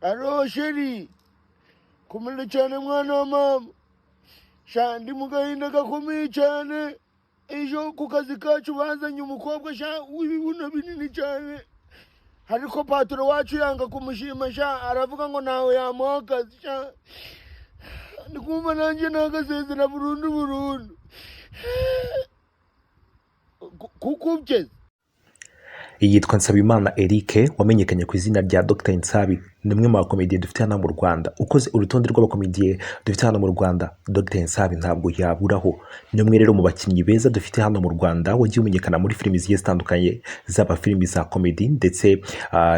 Alo sheri, kumenya cyane mwana wa mama, sha ndi mu gahinda gakomeye cyane. Ejo ku kazi kacu bazanye umukobwa sha w'ibibuno binini cyane, ariko patoro wacu yanga kumushima sha, aravuga ngo nawe yamuha akazi sha. Ndi kumva nanjye nagasezera burundu kukubye. Yitwa Nsabimana Eric wamenyekanye ku izina rya Dr Nsabi, ni umwe mu bakomediye dufite hano mu Rwanda. Ukoze urutonde rw'abakomediye dufite hano mu Rwanda, Dr Nsabi ntabwo yaburaho. Ni umwe rero mu bakinnyi beza dufite hano mu Rwanda, wagiye umenyekana muri filimi zigiye zitandukanye, zaba filimi za komedi ndetse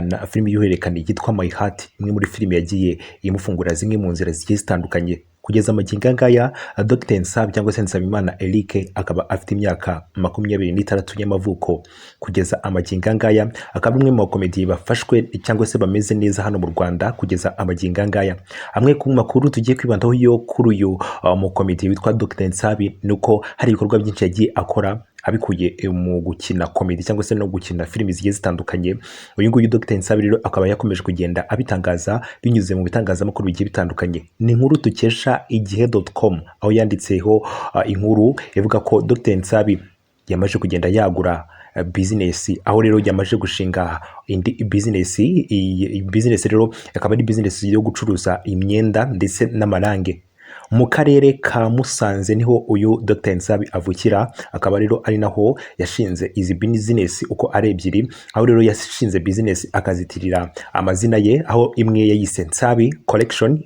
na filimi y'uruhererekane yitwa My Heart, imwe muri filimi yagiye imufungura zimwe mu nzira zigiye zitandukanye. Kugeza amagingo ngaya Dr Nsabi cyangwa se Nsabimana Eric akaba afite imyaka 26 y'amavuko. Kugeza amagingo ngaya akaba umwe mu bakomediye bafashwe cyangwa se bameze neza hano mu Rwanda kugeza amagingo ngaya. Amwe ku makuru tugiye kwibandaho yo kuri uyu mukomediye witwa Dr Nsabi nuko hari ibikorwa byinshi yagiye akora abikuye mu gukina komedi cyangwa se no gukina filimi zigiye zitandukanye. Uyu nguyu Dr Nsabi rero akaba yakomeje kugenda abitangaza binyuze mu bitangazamakuru bigiye bitandukanye. Ni inkuru dukesha igihe.com aho yanditseho inkuru ivuga ko Dr Nsabi yamaze kugenda yagura business, aho rero yamaze gushinga indi business rero akaba ari business yo gucuruza imyenda ndetse n'amarange mu karere ka Musanze. Niho uyu Dr Nsabi avukira, akaba rero ari naho yashinze izi business uko ari ebyiri. Aho rero yashinze business akazitirira amazina ye, aho imwe yayise Nsabi Collection,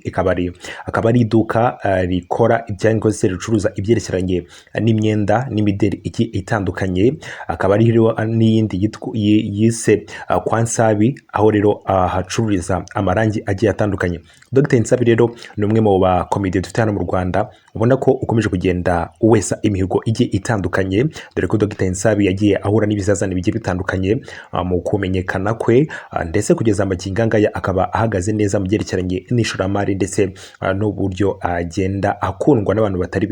akaba ari iduka rikora ibyangombwa se ricuruza ibyerekeranye n'imyenda n'imideri itandukanye. Akaba ari rero n'iyindi yise kwa Nsabi, aho rero hacururiza amarangi agiye atandukanye. Dr Nsabi rero ni umwe mu bakomediye dufite hano mu Rwanda ubona ko ukomeje kugenda uwesa imihigo igiye itandukanye, dore ko Dr Nsabi yagiye ahura n'ibizazane bigiye bitandukanye mu kumenyekana kwe, ndetse kugeza amagingo ngaya akaba ahagaze neza mu byerekeranye n'ishoramari ndetse n'uburyo agenda akundwa n'abantu batari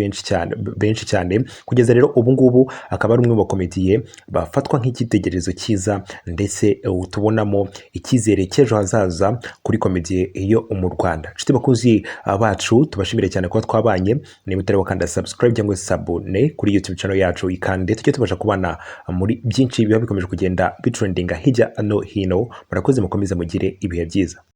benshi cyane. Kugeza rero ubu ngubu akaba ari umwe mu bakomediye bafatwa nk'icyitegererezo cyiza, ndetse tubonamo icyizere cy'ejo hazaza kuri komediye yo mu Rwanda. Nshuti bakuzi bacu, tubashimire cyane kuba twabanye. Niba utari wakanda subscribe cyangwa se abone kuri YouTube channel yacu, ikande tujye tubasha kubana muri byinshi biba bikomeje kugenda bitrendinga hirya no hino. Murakoze, mukomeze mugire ibihe byiza.